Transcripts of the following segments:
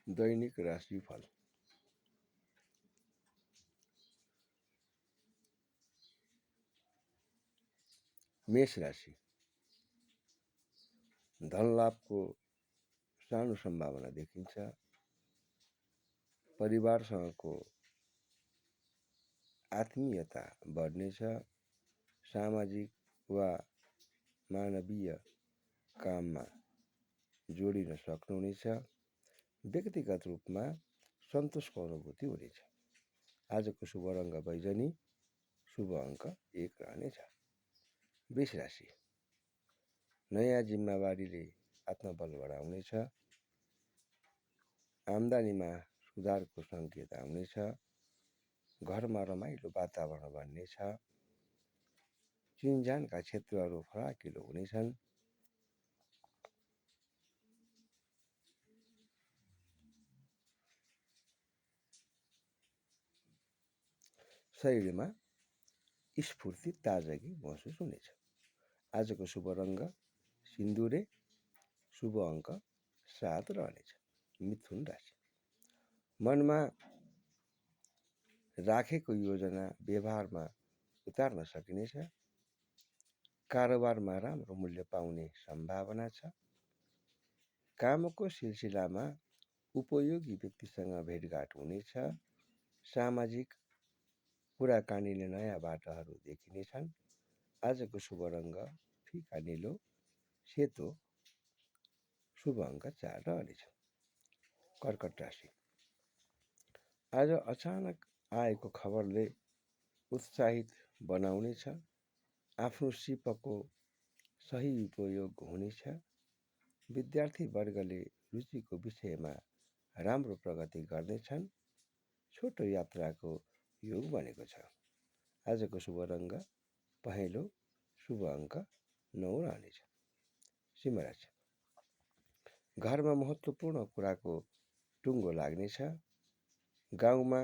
दैनिक राशिफल। मेष राशि। धन लाभको सानो सम्भावना देखिन्छ। परिवारसँगको आत्मीयता बढ्नेछ। सामाजिक वा मानवीय काममा जोडिन सक्नुहुनेछ। व्यक्तिगत रूपमा सन्तोषको अनुभूति हुनेछ। आजको शुभ रङ्ग बैजनी, शुभ अङ्क 1 रहनेछ। वृष राशि। नयाँ जिम्मेवारीले आत्मबल बढाउनेछ। आम्दानीमा सुधारको सङ्केत आउनेछ। घरमा रमाइलो वातावरण बन्नेछ। चिनजानका क्षेत्रहरू फराकिलो हुनेछन्। शरीरमा स्फूर्ति ताजगी महसुस हुनेछ। आजको शुभ रङ्ग सिन्दुरे, शुभ अङ्क 7 रहनेछ। मिथुन राशि। मनमा राखेको योजना व्यवहारमा उतार्न सकिनेछ। कारोबारमा राम्रो मूल्य पाउने सम्भावना छ। कामको सिलसिलामा उपयोगी व्यक्तिसँग भेटघाट हुनेछ। सामाजिक कुराकानीले नयाँ बाटाहरू देखिनेछन्। आजको शुभ रङ्ग फिका निलो, सेतो, शुभ अङ्क 4 रहनेछ। कर्कट राशि। आज अचानक आएको खबरले उत्साहित बनाउनेछ। आफ्नो सिपको सही उपयोग हुनेछ। विद्यार्थी वर्गले रुचिको विषयमा राम्रो प्रगति गर्नेछन्। छोटो यात्राको योग बनेको छ। आजको शुभ रङ्ग पहेँलो, शुभ अङ्क 9 रहनेछ। सिंह राशि। घरमा महत्त्वपूर्ण कुराको टुङ्गो लाग्नेछ। गाउँमा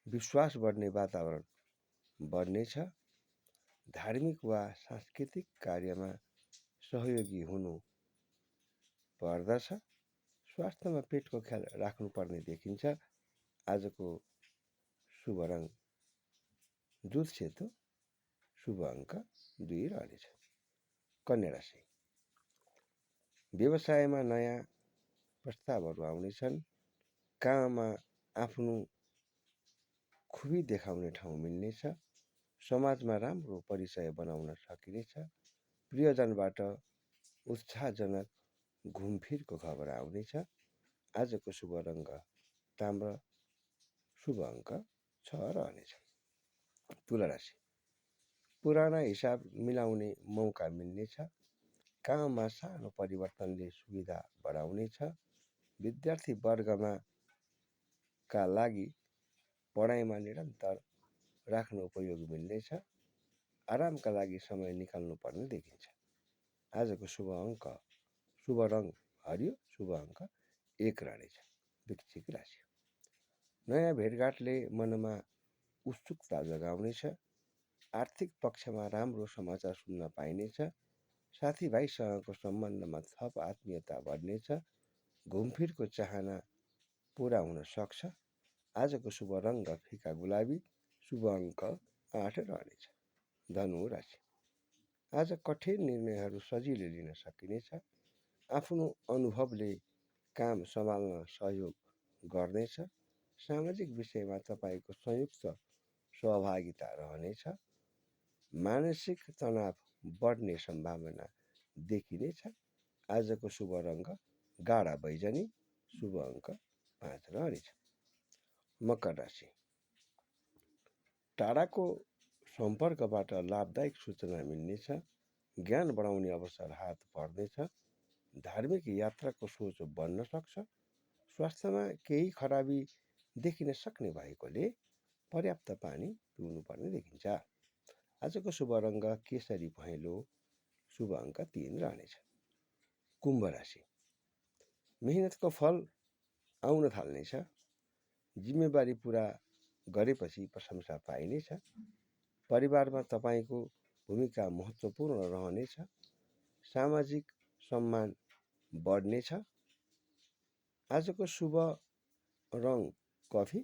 विश्वास बढ्ने वातावरण बढ्नेछ। धार्मिक वा सांस्कृतिक कार्यमा सहयोगी हुनु पर्दछ। स्वास्थ्यमा पेटको ख्याल राख्नुपर्ने देखिन्छ। आजको शुभ रङ दुध सेतो, शुभ अङ्क 2 रहनेछ। कन्या राशि। व्यवसायमा नयाँ प्रस्तावहरू आउनेछन्। काममा आफ्नो खुबी देखाउने ठाउँ मिल्नेछ। समाजमा राम्रो परिचय बनाउन सकिनेछ। प्रियजनबाट उत्साहजनक घुमफिरको खबर आउनेछ। आजको शुभ रङ्ग ताम्र, शुभ अङ्क 6 रहनेछ। तुला राशि। पुराना हिसाब मिलाउने मौका मिल्नेछ। काममा सानो परिवर्तनले सुविधा बढाउनेछ। विद्यार्थी वर्गमा का लागि पढाइमा निरन्तर राख्नु उपयोग मिल्नेछ। आरामका लागि समय निकाल्नु पर्ने देखिन्छ। आजको शुभ रङ हरियो, शुभ अङ्क 1 रहनेछ। वृश्चिक राशि। नयाँ भेटघाटले मनमा उत्सुकता जगाउनेछ। आर्थिक पक्षमा राम्रो समाचार सुन्न पाइनेछ। साथीभाइसँगको सम्बन्धमा थप आत्मीयता बढ्नेछ। घुमफिरको चाहना पुरा हुन सक्छ। आजको शुभ रङ्ग फिका गुलाबी, शुभ अङ्क 8 रहनेछ। धनु राशि। आज कठिन निर्णयहरू सजिलै लिन सकिनेछ। आफ्नो अनुभवले काम सम्हाल्न सहयोग गर्नेछ। सामाजिक विषयमा तपाईँको संयुक्त सहभागिता रहनेछ। मानसिक तनाव बढ्ने सम्भावना देखिनेछ। आजको शुभ रङ्ग गाढा बैजनी, शुभ अङ्क 5 रहनेछ। मकर राशि। टाढाको सम्पर्कबाट लाभदायक सूचना मिल्नेछ। ज्ञान बढाउने अवसर हात पर्नेछ। धार्मिक यात्राको सोच बन्न सक्छ। स्वास्थ्यमा केही खराबी देखिन सक्ने भएकोले पर्याप्त पानी पिउनुपर्ने देखिन्छ। आजको शुभ रङ्ग केसरी पहेँलो, शुभ अङ्क 3 रहनेछ। कुम्भ राशि। मेहनतको फल आउन थाल्नेछ। जिम्मेवारी पुरा गरेपछि प्रशंसा पाइनेछ। परिवारमा तपाईँको भूमिका महत्त्वपूर्ण रहनेछ। सामाजिक सम्मान बढ्नेछ। आजको शुभ रङ कफी,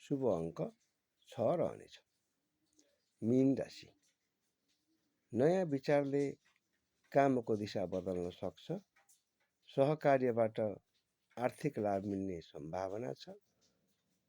शुभ अङ्क 6 रहनेछ। मीन राशि, नयाँ विचारले कामको दिशा बदल्न सक्छ। सहकार्यबाट आर्थिक लाभ मिल्ने सम्भावना छ।